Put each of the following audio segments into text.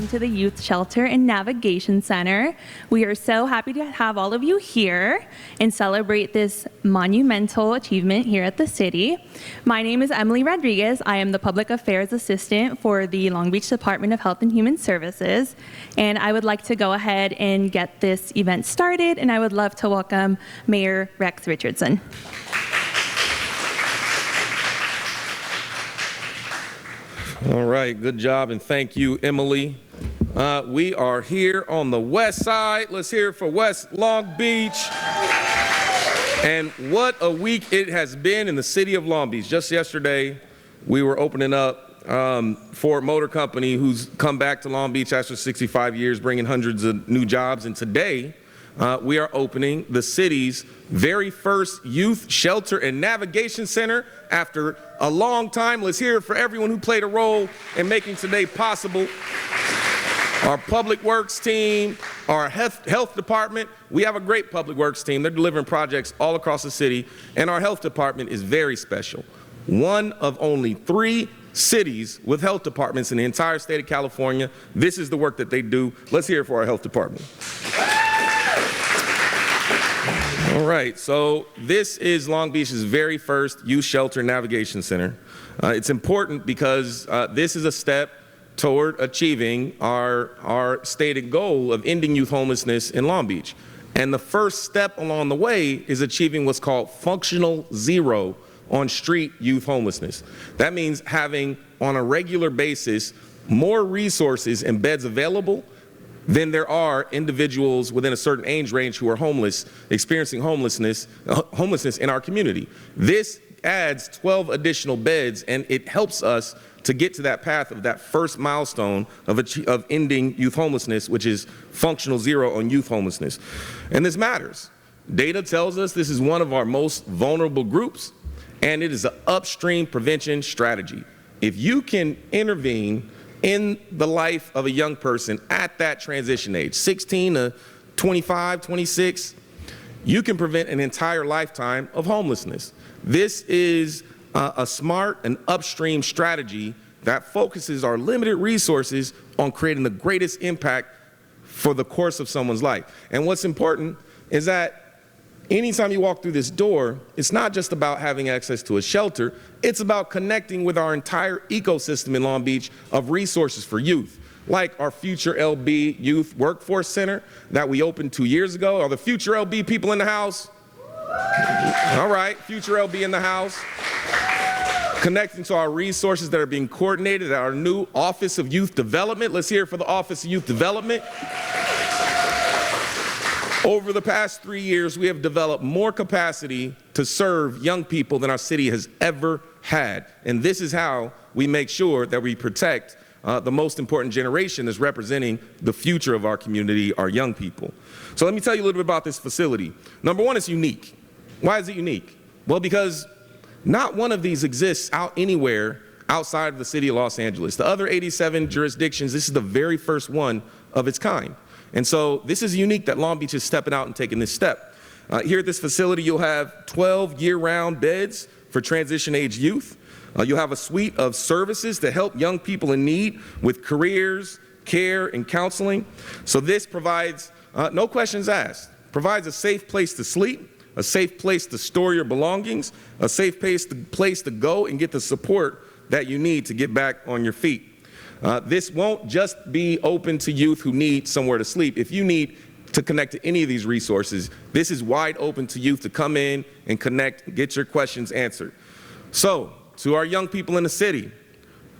to the Youth Shelter and Navigation Center. We are so happy to have all of you here and celebrate this monumental achievement here at the city. My name is Emily Rodriguez. I am the Public Affairs Assistant for the Long Beach Department of Health and Human Services, and I would like to go ahead and get this event started, and I would love to welcome Mayor Rex Richardson. All right, good job, and thank you, Emily. We are here on the west side. Let's hear it for West Long Beach. And what a week it has been in the city of Long Beach. Just yesterday, we were opening up Ford Motor Company, who's come back to Long Beach after 65 years, bringing hundreds of new jobs. And today, we are opening the city's very first youth shelter and navigation center after a long time. Let's hear it for everyone who played a role in making today possible. Our public works team, our health department. We have a great public works team. They're delivering projects all across the city, and our health department is very special. One of only 3 cities with health departments in the entire state of California. This is the work that they do. Let's hear it for our health department. All right, so this is Long Beach's very first youth shelter navigation center. It's important because this is a step toward achieving our stated goal of ending youth homelessness in Long Beach. And the first step along the way is achieving what's called functional zero on street youth homelessness. That means having, on a regular basis, more resources and beds available than there are individuals within a certain age range who are homeless, experiencing homelessness in our community. This adds 12 additional beds, and it helps us to get to that path of that first milestone of ending youth homelessness, which is functional zero on youth homelessness. And this matters. Data tells us this is one of our most vulnerable groups, and it is an upstream prevention strategy. If you can intervene in the life of a young person at that transition age, 16 to 25, 26, you can prevent an entire lifetime of homelessness. This is a smart and upstream strategy that focuses our limited resources on creating the greatest impact for the course of someone's life. And what's important is that anytime you walk through this door, it's not just about having access to a shelter, it's about connecting with our entire ecosystem in Long Beach of resources for youth, like our Future LB Youth Workforce Center that we opened 2 years ago. Are the Future LB people in the house? All right, Future LB in the house. Connecting to our resources that are being coordinated at our new Office of Youth Development. Let's hear it for the Office of Youth Development. Over the past 3 years, we have developed more capacity to serve young people than our city has ever had. And this is how we make sure that we protect the most important generation that's representing the future of our community, our young people. So let me tell you a little bit about this facility. Number one, it's unique. Why is it unique? Well, because not one of these exists anywhere outside of the city of Los Angeles. The other 87 jurisdictions, this is the very first one of its kind. And so this is unique that Long Beach is stepping out and taking this step. Here at this facility, you'll have 12 year-round beds for transition-age youth. You'll have a suite of services to help young people in need with careers, care, and counseling. So this provides, no questions asked, provides a safe place to sleep, a safe place to store your belongings, a safe place to go and get the support that you need to get back on your feet. This won't just be open to youth who need somewhere to sleep. If you need to connect to any of these resources, this is wide open to youth to come in and connect, get your questions answered. So, to our young people in the city,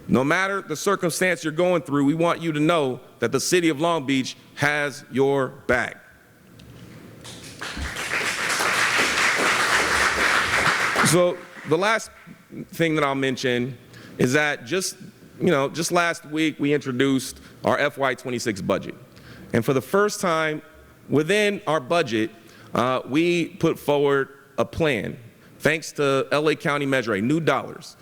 no matter the circumstance you're going through, we want you to know that the city of Long Beach has your back. So, the last thing that I'll mention is that just last week we introduced our FY26 budget. And for the first time within our budget, we put forward a plan, thanks to LA County Measure A, new dollars,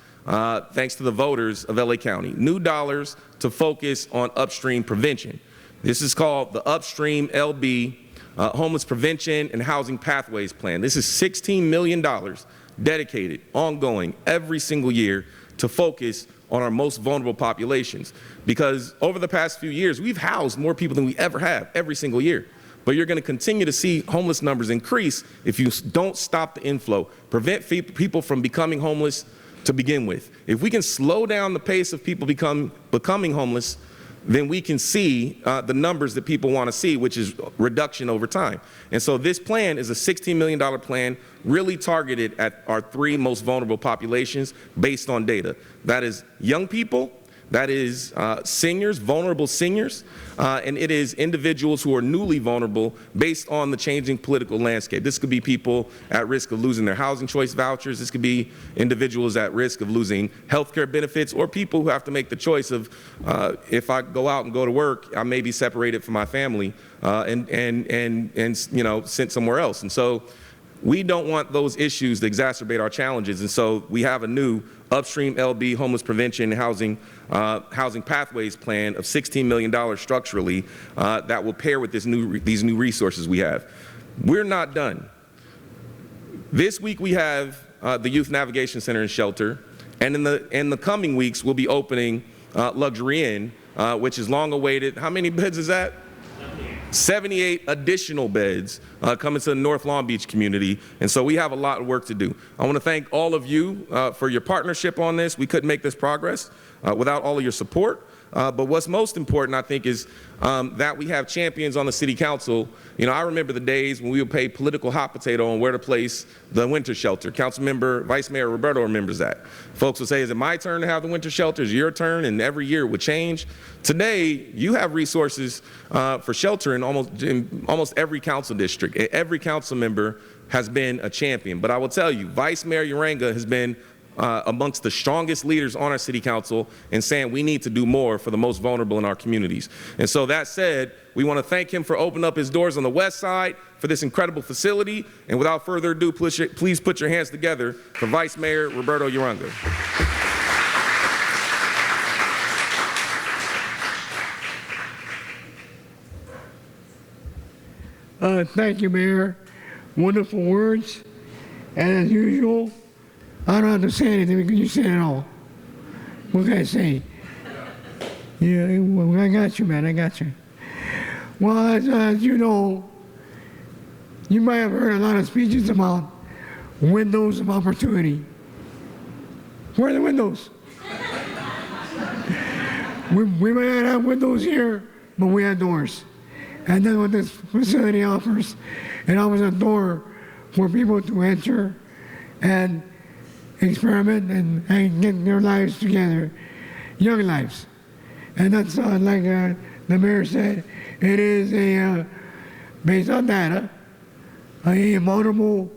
thanks to the voters of LA County, new dollars to focus on upstream prevention. This is called the Upstream LB Homeless Prevention and Housing Pathways Plan. This is $16 million dedicated, ongoing, every single year to focus on our most vulnerable populations. Because over the past few years, we've housed more people than we ever have every single year. But you're going to continue to see homeless numbers increase if you don't stop the inflow, prevent people from becoming homeless to begin with. If we can slow down the pace of people becoming homeless, then we can see the numbers that people want to see, which is reduction over time. And so this plan is a $16 million plan really targeted at our 3 most vulnerable populations based on data. That is young people, that is seniors, vulnerable seniors, and it is individuals who are newly vulnerable based on the changing political landscape. This could be people at risk of losing their housing choice vouchers. This could be individuals at risk of losing health care benefits, or people who have to make the choice of, if I go out and go to work, I may be separated from my family and you know, sent somewhere else. And so we don't want those issues to exacerbate our challenges, and so we have a new upstream LB homeless prevention and housing pathways plan of $16 million structurally that will pair with these new resources we have. We're not done. This week we have the Youth Navigation Center and Shelter, and in the coming weeks we'll be opening Luxury Inn, which is long awaited. How many beds is that? 78 additional beds coming to the North Long Beach community, and so we have a lot of work to do. I want to thank all of you for your partnership on this. We couldn't make this progress without all of your support. But what's most important, I think, is that we have champions on the city council. You know, I remember the days when we would play political hot potato on where to place the winter shelter. Councilmember, Vice Mayor Roberto remembers that. Folks would say, is it my turn to have the winter shelter? Is it your turn? And every year it would change. Today, you have resources for shelter in almost every council district. Every council member has been a champion. But I will tell you, Vice Mayor Uranga has been amongst the strongest leaders on our city council in saying we need to do more for the most vulnerable in our communities. And so that said, we want to thank him for opening up his doors on the west side for this incredible facility. And without further ado, please put your hands together for Vice Mayor Roberto Uranga. Thank you, Mayor. Wonderful words. And as usual, I don't have to say anything because you said it all. What can I say? Yeah, well, I got you, man. I got you. Well, as you know, you might have heard a lot of speeches about windows of opportunity. Where are the windows? we might not have windows here, but we have doors. And that's what this facility offers. It offers a door for people to enter and experiment and get their lives together, young lives. And that's like the mayor said, it is based on data, a vulnerable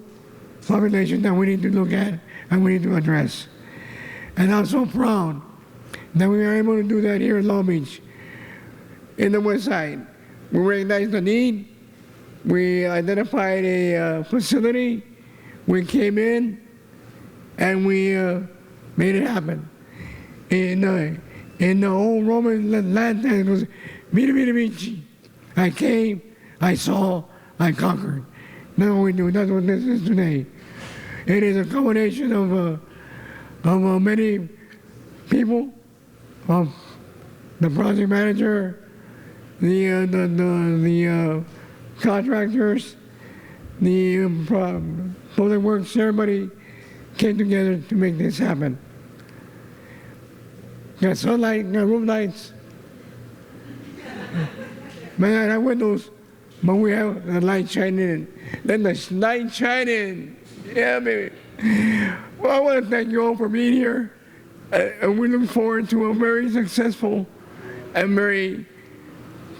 population that we need to look at and we need to address. And I'm so proud that we are able to do that here in Long Beach, in the west side. We recognized the need, we identified a facility, we came in, and we made it happen. In the old Roman land, it was vita vici. I came, I saw, I conquered. That's what we do. That's what this is today. It is a combination of many people, of the project manager, the contractors, the public works, everybody came together to make this happen. Got sunlight, got roof lights. Man, I have windows, but we have the light shining in. Let the light shine in. Yeah, baby. Well, I want to thank you all for being here. And we look forward to a very successful and very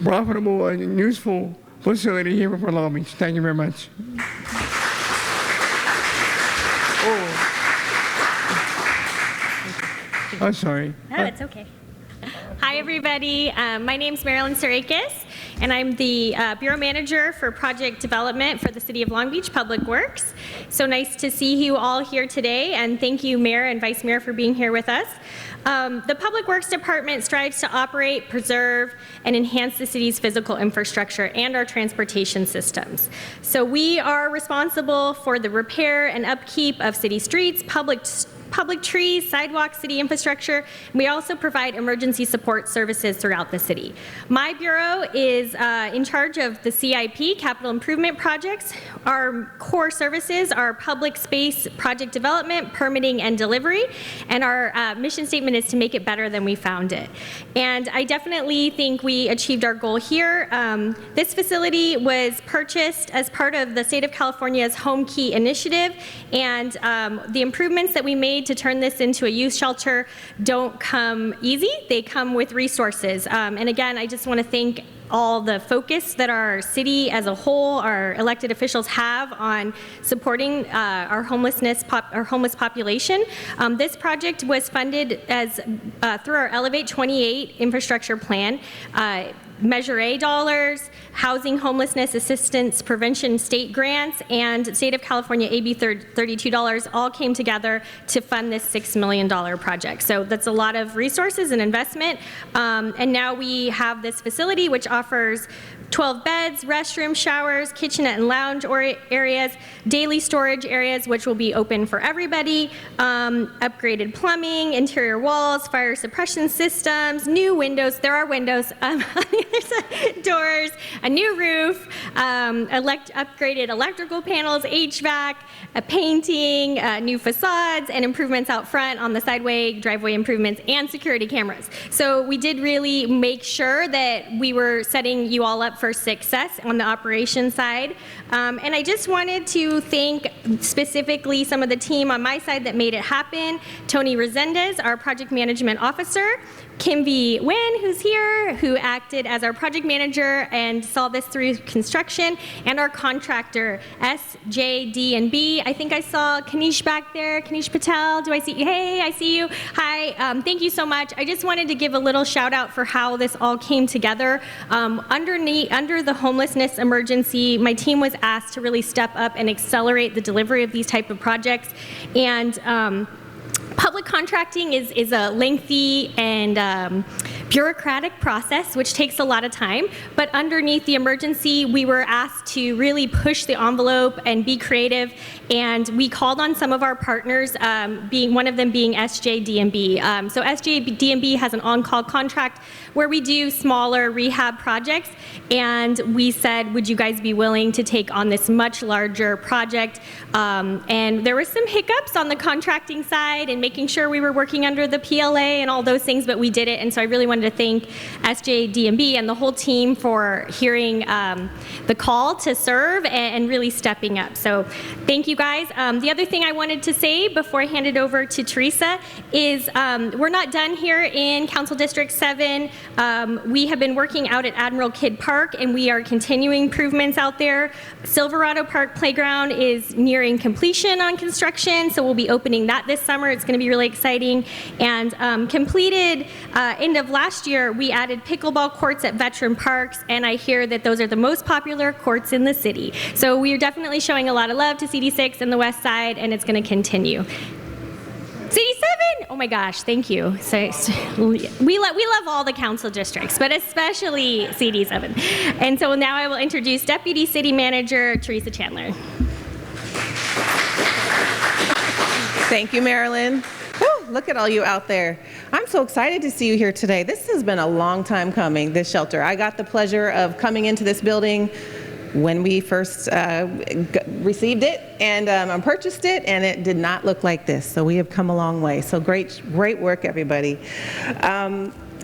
profitable and useful facility here for Long Beach. Thank you very much. I'm sorry. No, it's okay. Hi, everybody. My name's Marilyn Sarakis, and I'm the Bureau Manager for Project Development for the City of Long Beach Public Works. So nice to see you all here today, and thank you, Mayor and Vice Mayor, for being here with us. The Public Works Department strives to operate, preserve, and enhance the city's physical infrastructure and our transportation systems. So we are responsible for the repair and upkeep of city streets, public public trees, sidewalks, city infrastructure. We also provide emergency support services throughout the city. My bureau is in charge of the CIP, capital improvement projects. Our core services are public space project development, permitting, and delivery. And our mission statement is to make it better than we found it. And I definitely think we achieved our goal here. This facility was purchased as part of the state of California's Home Key initiative, and the improvements that we made to turn this into a youth shelter don't come easy. They come with resources. And again, I just want to thank all the focus that our city as a whole, our elected officials have on supporting our homeless population. This project was funded as through our Elevate 28 infrastructure plan. Measure A dollars, housing homelessness assistance prevention state grants, and state of California AB 32 dollars all came together to fund this $6 million project. So that's a lot of resources and investment. And now we have this facility which offers 12 beds, restrooms, showers, kitchenette and lounge areas, daily storage areas which will be open for everybody, upgraded plumbing, interior walls, fire suppression systems, new windows, there are windows on the other side, doors, a new roof, upgraded electrical panels, HVAC, a painting, new facades, and improvements out front on the sideway, driveway improvements, and security cameras. So we did really make sure that we were setting you all up for success on the operations side. And I just wanted to thank specifically some of the team on my side that made it happen. Tony Resendez, our project management officer, Kim V. Nguyen, who's here, who acted as our project manager and saw this through construction, and our contractor, SJD&B. I think I saw Kanish back there, Kanish Patel. Do I see you? Hey, I see you. Hi, thank you so much. I just wanted to give a little shout out for how this all came together. Under the homelessness emergency, my team was asked to really step up and accelerate the delivery of these type of projects. And public contracting is a lengthy and bureaucratic process, which takes a lot of time. But underneath the emergency, we were asked to really push the envelope and be creative. And we called on some of our partners, one of them being SJD&B. So SJD&B has an on-call contract where we do smaller rehab projects. And we said, would you guys be willing to take on this much larger project? And there were some hiccups on the contracting side and making sure we were working under the PLA and all those things, but we did it. And so I really wanted to thank SJD&B and the whole team for hearing the call to serve and really stepping up. So thank you guys. The other thing I wanted to say before I hand it over to Teresa is we're not done here in Council District 7. We have been working out at Admiral Kidd Park, and we are continuing improvements out there. Silverado Park Playground is nearing completion on construction, so we'll be opening that this summer. It's going to be really exciting. And completed end of last year, we added pickleball courts at Veteran Parks, and I hear that those are the most popular courts in the city. So we are definitely showing a lot of love to CD6 and the West Side, and it's going to continue. CD7, oh my gosh, thank you. So, we love all the council districts, but especially CD7. And so now I will introduce Deputy City Manager Teresa Chandler. Thank you, Marilyn. Woo, look at all you out there. I'm so excited to see you here today. This has been a long time coming, this shelter. I got the pleasure of coming into this building when we first received it and purchased it, and it did not look like this. So we have come a long way. So great work, everybody.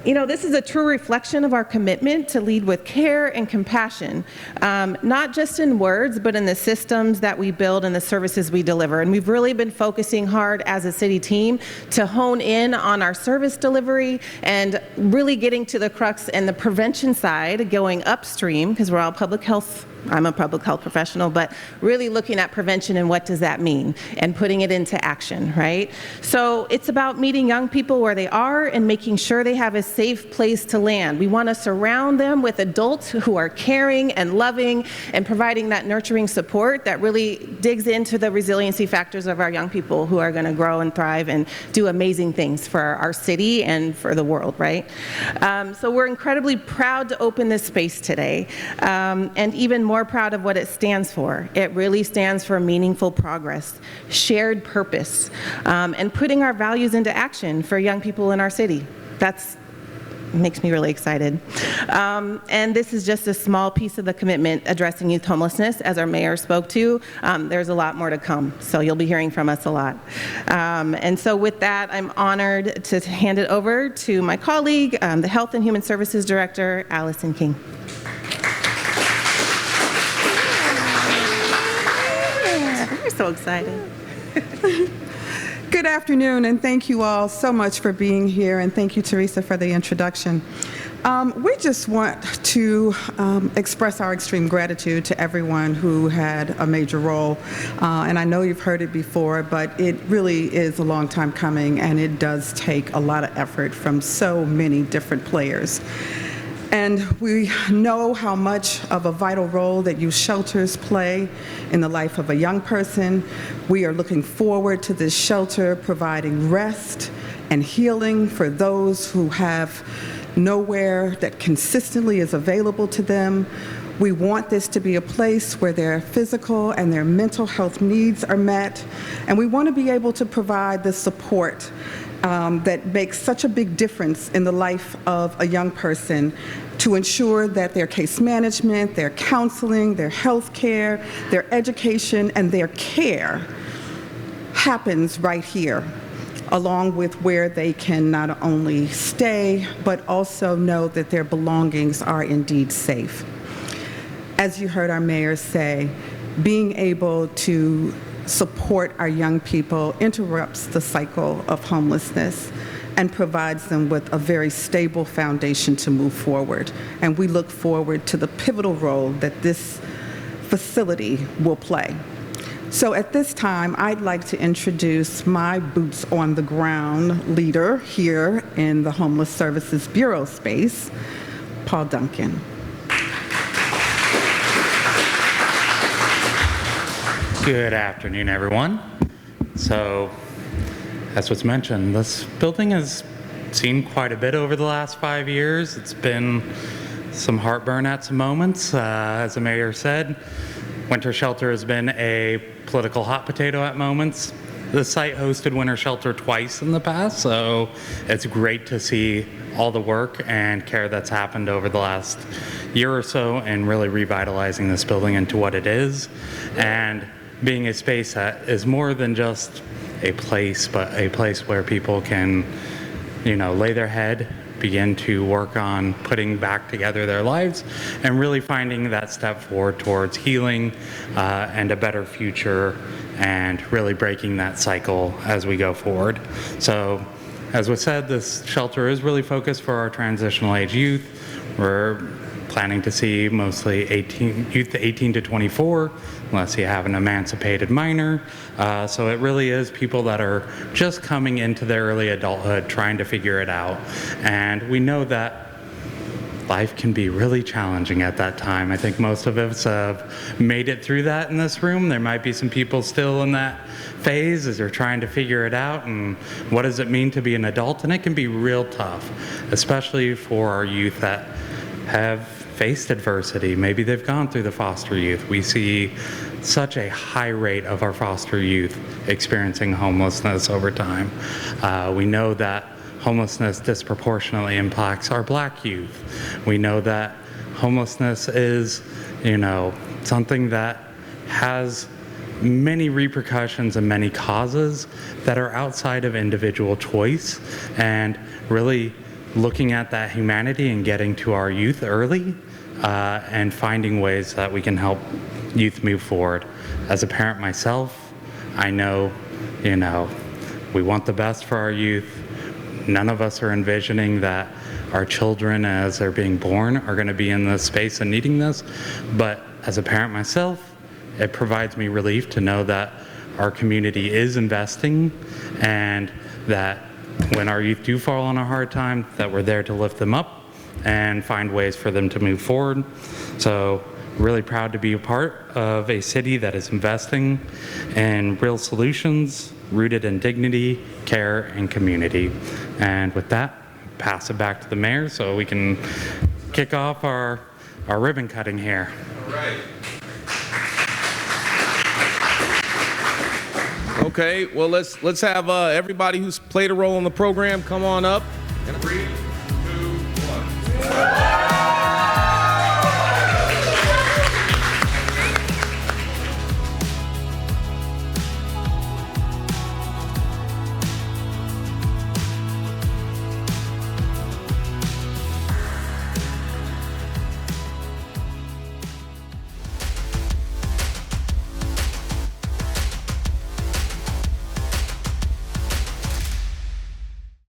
You know, this is a true reflection of our commitment to lead with care and compassion, not just in words, but in the systems that we build and the services we deliver. And we've really been focusing hard as a city team to hone in on our service delivery and really getting to the crux and the prevention side, going upstream, because we're all public health. I'm a public health professional, but really looking at prevention and what does that mean and putting it into action, right? So it's about meeting young people where they are and making sure they have a safe place to land. We want to surround them with adults who are caring and loving and providing that nurturing support that really digs into the resiliency factors of our young people who are going to grow and thrive and do amazing things for our city and for the world, right? So we're incredibly proud to open this space today. And even more more proud of what it stands for. It really stands for meaningful progress, shared purpose, and putting our values into action for young people in our city. That's makes me really excited. And this is just a small piece of the commitment addressing youth homelessness, as our mayor spoke to. There's a lot more to come, so you'll be hearing from us a lot. And so with that, I'm honored to hand it over to my colleague, the Health and Human Services Director, Allison King. We're so excited. Good afternoon, and thank you all so much for being here, and thank you, Teresa, for the introduction. We just want to express our extreme gratitude to everyone who had a major role, and I know you've heard it before, but it really is a long time coming, and it does take a lot of effort from so many different players. And we know how much of a vital role that youth shelters play in the life of a young person. We are looking forward to this shelter providing rest and healing for those who have nowhere that consistently is available to them. We want this to be a place where their physical and their mental health needs are met, and we want to be able to provide the support that makes such a big difference in the life of a young person, to ensure that their case management, their counseling, their health care, their education, and their care happens right here, along with where they can not only stay, but also know that their belongings are indeed safe. As you heard our mayor say, being able to support our young people interrupts the cycle of homelessness and provides them with a very stable foundation to move forward. And we look forward to the pivotal role that this facility will play. So at this time, I'd like to introduce my boots on the ground leader here in the Homeless Services Bureau space, Paul Duncan. Good afternoon, everyone. So, as was mentioned, this building has seen quite a bit over the last 5 years. It's been some heartburn at some moments. As the mayor said, Winter Shelter has been a political hot potato at moments. The site hosted Winter Shelter twice in the past, so it's great to see all the work and care that's happened over the last year or so in really revitalizing this building into what it is, and being a space that is more than just a place, but a place where people can, lay their head, begin to work on putting back together their lives, and really finding that step forward towards healing and a better future, and really breaking that cycle as we go forward. So, as was said, this shelter is really focused for our transitional age youth. We're planning to see mostly youth 18 to 24, unless you have an emancipated minor. So it really is people that are just coming into their early adulthood, trying to figure it out. And we know that life can be really challenging at that time. I think most of us have made it through that in this room. There might be some people still in that phase as they're trying to figure it out, and what does it mean to be an adult? And it can be real tough, especially for our youth that have faced adversity. Maybe they've gone through the foster youth. We see such a high rate of our foster youth experiencing homelessness over time. We know that homelessness disproportionately impacts our Black youth. We know that homelessness is, something that has many repercussions and many causes that are outside of individual choice, and really looking at that humanity and getting to our youth early and finding ways that we can help youth move forward. As a parent myself, I know, we want the best for our youth. None of us are envisioning that our children, as they're being born, are going to be in this space and needing this. But as a parent myself, it provides me relief to know that our community is investing, and that when our youth do fall on a hard time, that we're there to lift them up and find ways for them to move forward. So really proud to be a part of a city that is investing in real solutions rooted in dignity, care, and community. And with that, pass it back to the mayor so we can kick off our ribbon cutting here. All right. Okay, well, let's have everybody who's played a role in the program come on up and read.